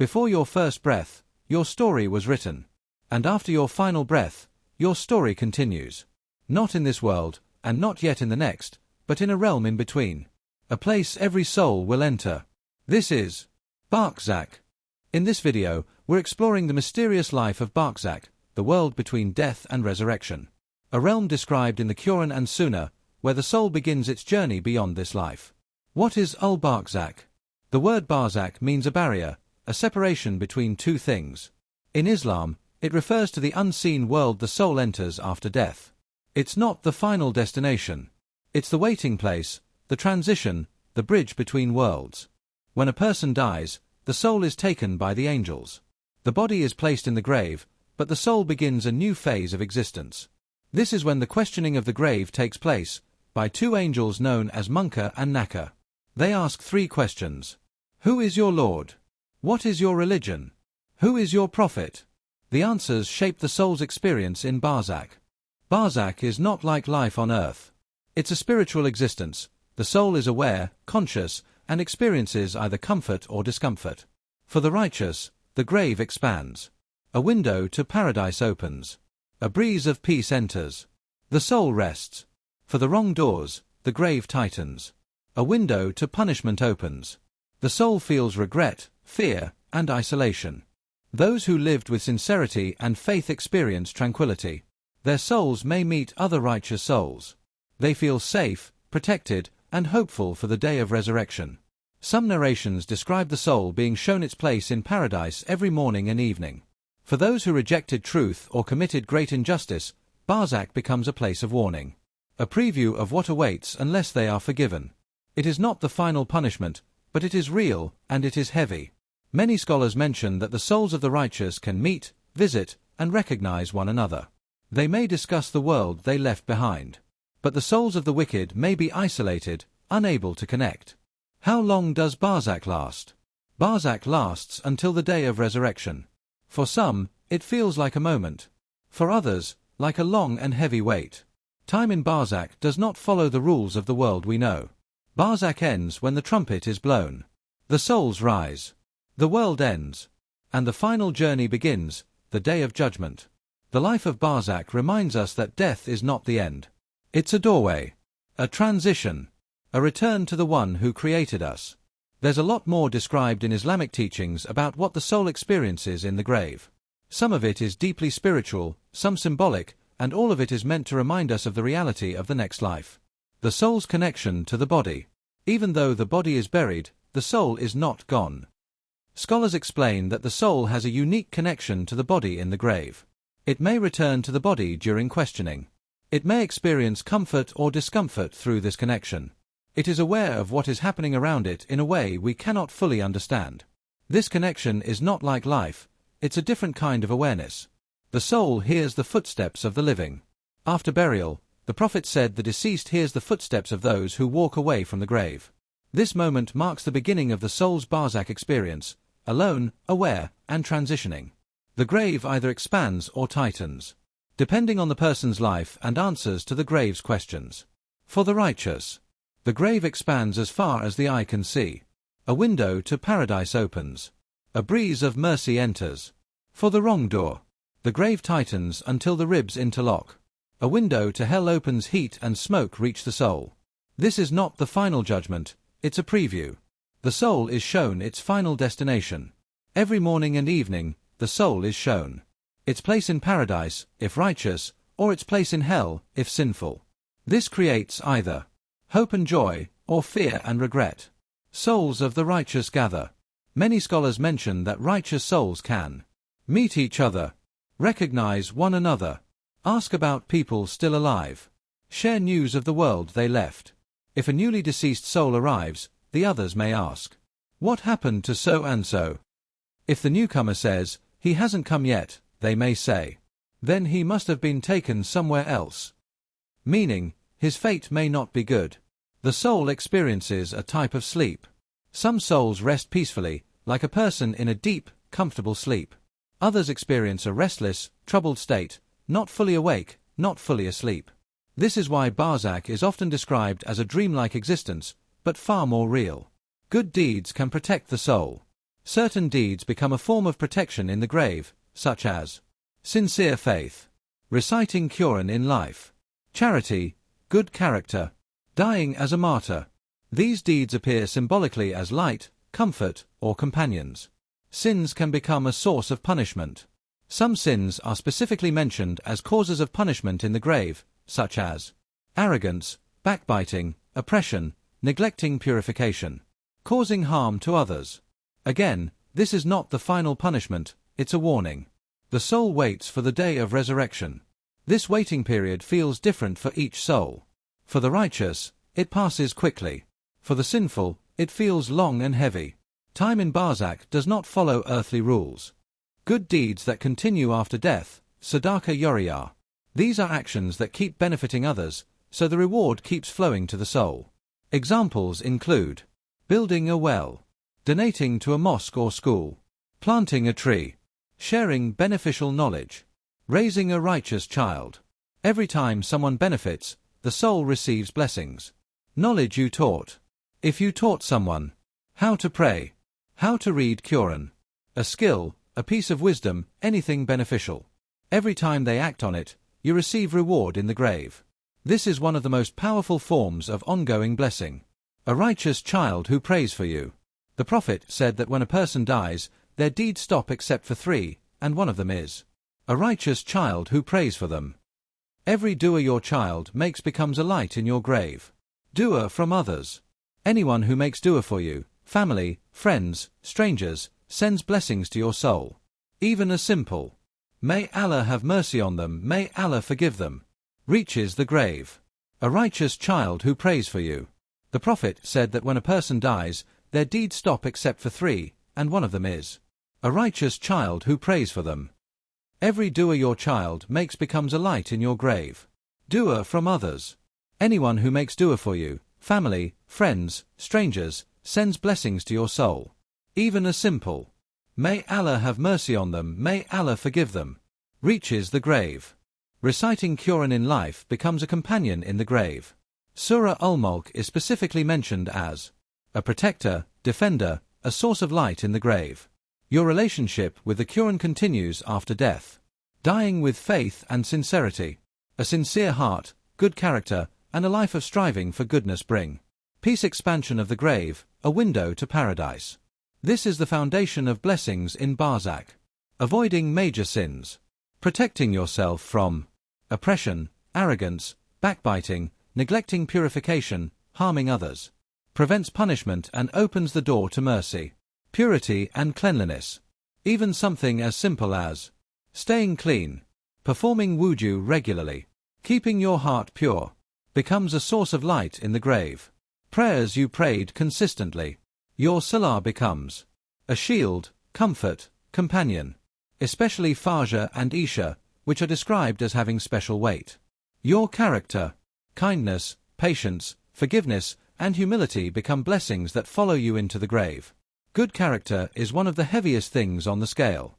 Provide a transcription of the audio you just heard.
Before your first breath, your story was written. And after your final breath, your story continues. Not in this world, and not yet in the next, but in a realm in between. A place every soul will enter. This is Barzakh. In this video, we're exploring the mysterious life of Barzakh, the world between death and resurrection. A realm described in the Quran and Sunnah, where the soul begins its journey beyond this life. What is Barzakh? The word Barzakh means a barrier, a separation between two things. In Islam, it refers to the unseen world the soul enters after death. It's not the final destination. It's the waiting place, the transition, the bridge between worlds. When a person dies, the soul is taken by the angels. The body is placed in the grave, but the soul begins a new phase of existence. This is when the questioning of the grave takes place, by two angels known as Munkar and Nakir. They ask three questions. Who is your Lord? What is your religion? Who is your prophet? The answers shape the soul's experience in Barzakh. Barzakh is not like life on earth. It's a spiritual existence. The soul is aware, conscious, and experiences either comfort or discomfort. For the righteous, the grave expands. A window to paradise opens. A breeze of peace enters. The soul rests. For the wrongdoers, the grave tightens. A window to punishment opens. The soul feels regret, fear, and isolation. Those who lived with sincerity and faith experience tranquility. Their souls may meet other righteous souls. They feel safe, protected, and hopeful for the day of resurrection. Some narrations describe the soul being shown its place in paradise every morning and evening. For those who rejected truth or committed great injustice, Barzakh becomes a place of warning. A preview of what awaits unless they are forgiven. It is not the final punishment, but it is real, and it is heavy. Many scholars mention that the souls of the righteous can meet, visit, and recognize one another. They may discuss the world they left behind. But the souls of the wicked may be isolated, unable to connect. How long does Barzakh last? Barzakh lasts until the day of resurrection. For some, it feels like a moment. For others, like a long and heavy wait. Time in Barzakh does not follow the rules of the world we know. Barzakh ends when the trumpet is blown. The souls rise. The world ends. And the final journey begins, the day of judgment. The life of Barzakh reminds us that death is not the end. It's a doorway. A transition. A return to the one who created us. There's a lot more described in Islamic teachings about what the soul experiences in the grave. Some of it is deeply spiritual, some symbolic, and all of it is meant to remind us of the reality of the next life. The soul's connection to the body. Even though the body is buried, the soul is not gone. Scholars explain that the soul has a unique connection to the body in the grave. It may return to the body during questioning. It may experience comfort or discomfort through this connection. It is aware of what is happening around it in a way we cannot fully understand. This connection is not like life, it's a different kind of awareness. The soul hears the footsteps of the living. After burial, the Prophet said the deceased hears the footsteps of those who walk away from the grave. This moment marks the beginning of the soul's Barzakh experience, alone, aware, and transitioning. The grave either expands or tightens, depending on the person's life and answers to the grave's questions. For the righteous, the grave expands as far as the eye can see. A window to paradise opens. A breeze of mercy enters. For the wrongdoer, the grave tightens until the ribs interlock. A window to hell opens, heat and smoke reach the soul. This is not the final judgment, it's a preview. The soul is shown its final destination. Every morning and evening, the soul is shown its place in paradise, if righteous, or its place in hell, if sinful. This creates either hope and joy, or fear and regret. Souls of the righteous gather. Many scholars mention that righteous souls can meet each other, recognize one another, ask about people still alive, share news of the world they left. If a newly deceased soul arrives, the others may ask, "What happened to so-and-so?" If the newcomer says, "He hasn't come yet," they may say, "Then he must have been taken somewhere else." Meaning, his fate may not be good. The soul experiences a type of sleep. Some souls rest peacefully, like a person in a deep, comfortable sleep. Others experience a restless, troubled state, not fully awake, not fully asleep. This is why Barzakh is often described as a dreamlike existence, but far more real. Good deeds can protect the soul. Certain deeds become a form of protection in the grave, such as sincere faith, reciting Quran in life, charity, good character, dying as a martyr. These deeds appear symbolically as light, comfort, or companions. Sins can become a source of punishment. Some sins are specifically mentioned as causes of punishment in the grave, such as arrogance, backbiting, oppression, neglecting purification, causing harm to others. Again, this is not the final punishment, it's a warning. The soul waits for the day of resurrection. This waiting period feels different for each soul. For the righteous, it passes quickly. For the sinful, it feels long and heavy. Time in Barzakh does not follow earthly rules. Good deeds that continue after death, Sadaka Yoriyah. These are actions that keep benefiting others, so the reward keeps flowing to the soul. Examples include building a well, donating to a mosque or school, planting a tree, sharing beneficial knowledge, raising a righteous child. Every time someone benefits, the soul receives blessings. Knowledge you taught. If you taught someone how to pray, how to read Quran, a skill, a piece of wisdom, anything beneficial, every time they act on it, you receive reward in the grave. This is one of the most powerful forms of ongoing blessing. A righteous child who prays for you. The Prophet said that when a person dies, their deeds stop except for three, and one of them is a righteous child who prays for them. Every dua your child makes becomes a light in your grave. Dua from others. Anyone who makes dua for you, family, friends, strangers, sends blessings to your soul. Even a simple, "May Allah have mercy on them, may Allah forgive them," reaches the grave. A righteous child who prays for you. The Prophet said that when a person dies, their deeds stop except for three, and one of them is a righteous child who prays for them. Every dua your child makes becomes a light in your grave. Dua from others. Anyone who makes dua for you, family, friends, strangers, sends blessings to your soul. Even a simple, "May Allah have mercy on them, may Allah forgive them," reaches the grave. Reciting Quran in life becomes a companion in the grave. Surah Al-Mulk is specifically mentioned as a protector, defender, a source of light in the grave. Your relationship with the Quran continues after death. Dying with faith and sincerity. A sincere heart, good character, and a life of striving for goodness bring peace. Expansion of the grave, a window to paradise. This is the foundation of blessings in Barzakh. Avoiding major sins. Protecting yourself from oppression, arrogance, backbiting, neglecting purification, harming others. Prevents punishment and opens the door to mercy. Purity and cleanliness. Even something as simple as staying clean, performing wudu regularly, keeping your heart pure, becomes a source of light in the grave. Prayers you prayed consistently. Your salah becomes a shield, comfort, companion. Especially Fajr and Isha, which are described as having special weight. Your character, kindness, patience, forgiveness, and humility become blessings that follow you into the grave. Good character is one of the heaviest things on the scale.